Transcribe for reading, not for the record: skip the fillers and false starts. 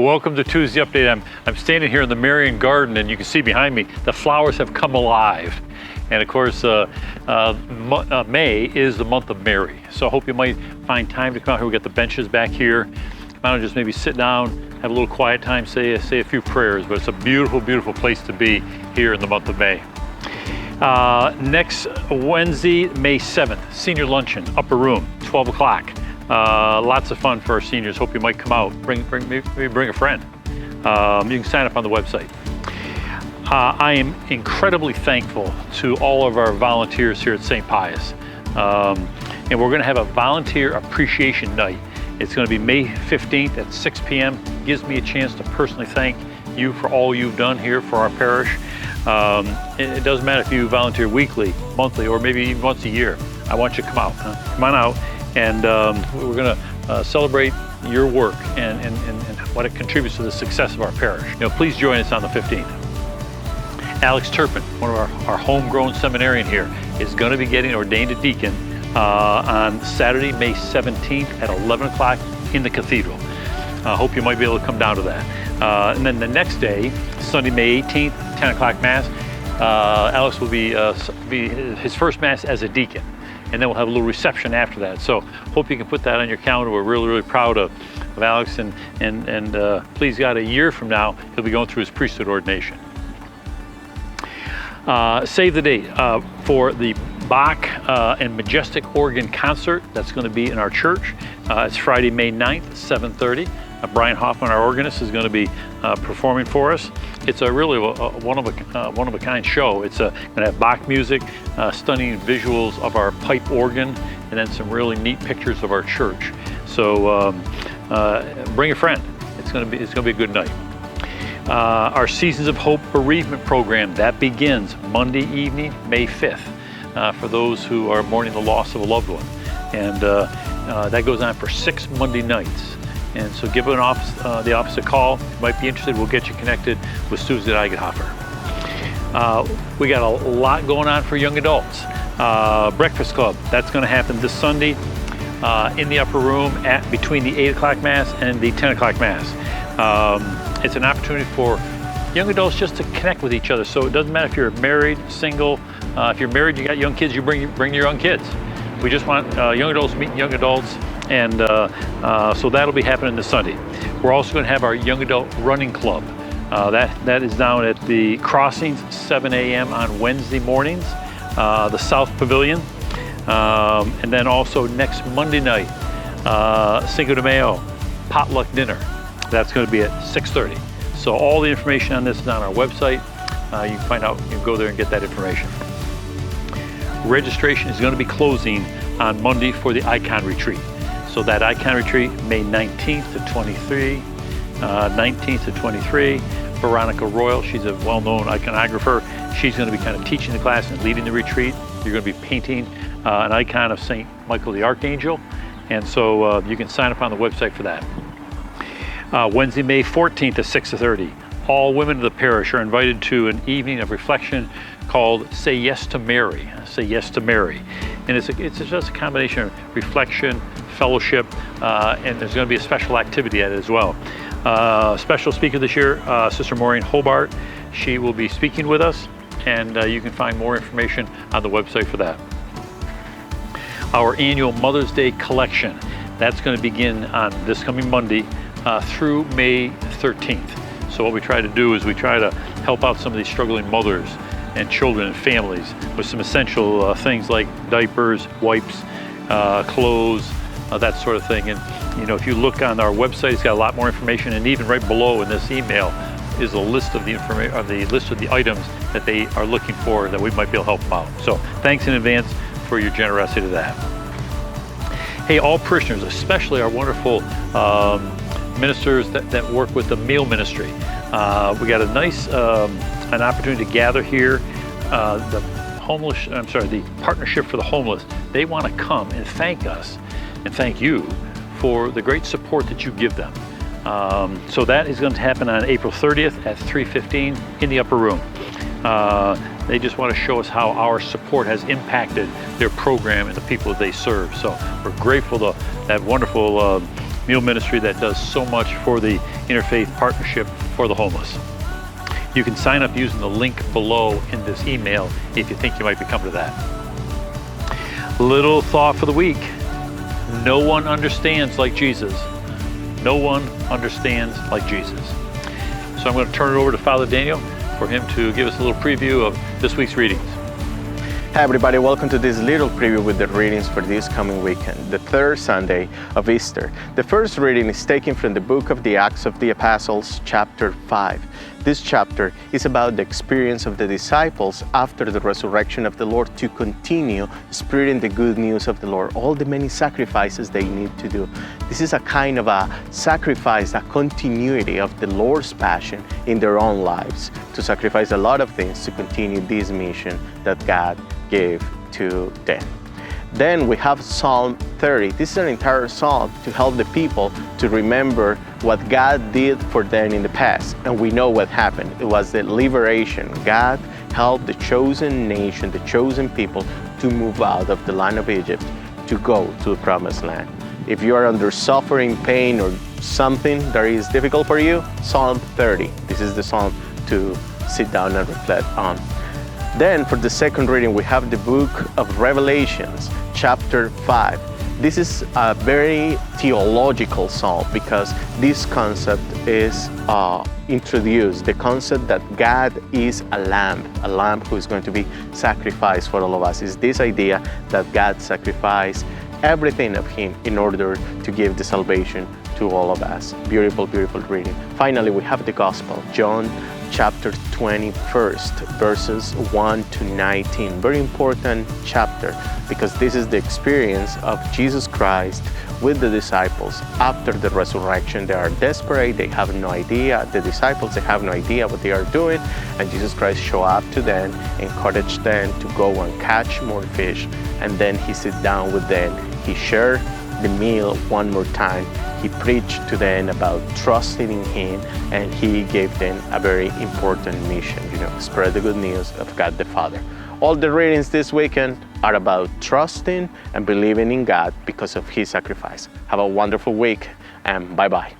Welcome to Tuesday Update. I'm standing here in the Marian Garden, and you can see behind me the flowers have come alive. And of course, May is the month of Mary. So I hope you might find time to come out here. We got the benches back here. I don't know, just maybe sit down, have a little quiet time, say a few prayers. But it's a beautiful, beautiful place to be here in the month of May. Next Wednesday, May 7th, senior luncheon, upper room, 12 o'clock. Lots of fun for our seniors. Hope you might come out. Maybe bring a friend. You can sign up on the website. I am incredibly thankful to all of our volunteers here at St. Pius. And we're going to have a volunteer appreciation night. It's going to be May 15th at 6 p.m. It gives me a chance to personally thank you for all you've done here for our parish. It doesn't matter if you volunteer weekly, monthly, or maybe even once a year. I want you to come out. Come on out, and we're going to celebrate your work and what it contributes to the success of our parish. Please join us on the 15th. Alex Turpin, one of our homegrown seminarian here, is going to be getting ordained a deacon on Saturday, May 17th at 11 o'clock in the cathedral. I hope you might be able to come down to that. And then the next day, Sunday, May 18th, 10 o'clock Mass, Alex will be his first Mass as a deacon. And then we'll have a little reception after that. So hope you can put that on your calendar. We're really, really proud of Alex. And please God, a year from now, he'll be going through his priesthood ordination. Save the date for the Bach and Majestic Organ concert. That's going to be in our church. It's Friday, May 9th, 7:30. Brian Hoffman, our organist, is going to be performing for us. It's a really one of a kind show. It's going to have Bach music, stunning visuals of our pipe organ, and then some really neat pictures of our church. So bring a friend. It's going to be a good night. Our Seasons of Hope bereavement program, that begins Monday evening, May 5th, for those who are mourning the loss of a loved one. And that goes on for 6 Monday nights. And so give the office a call. If you might be interested, we'll get you connected with Susan Eigenhofer. We got a lot going on for young adults. Breakfast Club, that's going to happen this Sunday in the upper room between the 8 o'clock Mass and the 10 o'clock Mass. It's an opportunity for young adults just to connect with each other. So it doesn't matter if you're married, single. If you're married, you got young kids, you bring your young kids. We just want young adults meeting young adults, and so that'll be happening this Sunday. We're also going to have our young adult running club. That is down at the Crossings, 7 a.m. on Wednesday mornings, the South Pavilion, and then also next Monday night, Cinco de Mayo, potluck dinner. That's going to be at 6:30. So all the information on this is on our website. You can find out, you can go there and get that information. Registration is going to be closing on Monday for the Icon Retreat. So that Icon Retreat, May 19th to 23, 19th to 23. Veronica Royal, she's a well-known iconographer. She's going to be kind of teaching the class and leading the retreat. You're going to be painting an icon of St. Michael the Archangel. And so you can sign up on the website for that. Wednesday, May 14th at 6:30. All women of the parish are invited to an evening of reflection called Say Yes to Mary. Say Yes to Mary. And it's just a combination of reflection, fellowship, and there's going to be a special activity at it as well. Special speaker this year, Sister Maureen Hobart. She will be speaking with us, and you can find more information on the website for that. Our annual Mother's Day collection, that's going to begin on this coming Monday through May 13th. So what we try to do is we try to help out some of these struggling mothers and children and families with some essential things like diapers, wipes, clothes, that sort of thing. And if you look on our website, it's got a lot more information. And even right below in this email is a list of the items that they are looking for that we might be able to help them out. So thanks in advance for your generosity to that. Hey, all parishioners, especially our wonderful ministers that work with the meal ministry. We got a nice an opportunity to gather here. The Partnership for the Homeless, they want to come and thank us and thank you for the great support that you give them. So that is going to happen on April 30th at 3:15 in the upper room. They just want to show us how our support has impacted their program and the people that they serve. So we're grateful to that wonderful meal ministry that does so much for the Interfaith Partnership for the Homeless. You can sign up using the link below in this email if you think you might be coming to that. Little thought for the week. No one understands like Jesus. No one understands like Jesus. So I'm going to turn it over to Father Daniel for him to give us a little preview of this week's readings. Hi everybody, welcome to this little preview with the readings for this coming weekend, the third Sunday of Easter. The first reading is taken from the book of the Acts of the Apostles, chapter 5. This chapter is about the experience of the disciples after the resurrection of the Lord to continue spreading the good news of the Lord, all the many sacrifices they need to do. This is a kind of a sacrifice, a continuity of the Lord's passion in their own lives, to sacrifice a lot of things to continue this mission that God gave to them. Then we have Psalm 30. This is an entire psalm to help the people to remember what God did for them in the past. And we know what happened. It was the liberation. God helped the chosen nation, the chosen people, to move out of the land of Egypt to go to the promised land. If you are under suffering, pain, or something that is difficult for you, Psalm 30. This is the psalm to sit down and reflect on. Then for the second reading, we have the book of Revelations, chapter 5. This is a very theological psalm because this concept is introduced, the concept that God is a lamb who is going to be sacrificed for all of us. Is this idea that God sacrificed everything of Him in order to give the salvation to all of us. Beautiful, beautiful reading. Finally, we have the Gospel, John chapter 21st, verses 1 to 19. Very important chapter because this is the experience of Jesus Christ with the disciples after the resurrection. They are desperate, they have no idea. The disciples, they have no idea what they are doing, and Jesus Christ show up to them, encourage them to go and catch more fish, and then He sit down with them. He shared the meal one more time. He preached to them about trusting in Him, and He gave them a very important mission, spread the good news of God the Father. All the readings this weekend are about trusting and believing in God because of His sacrifice. Have a wonderful week, and bye-bye.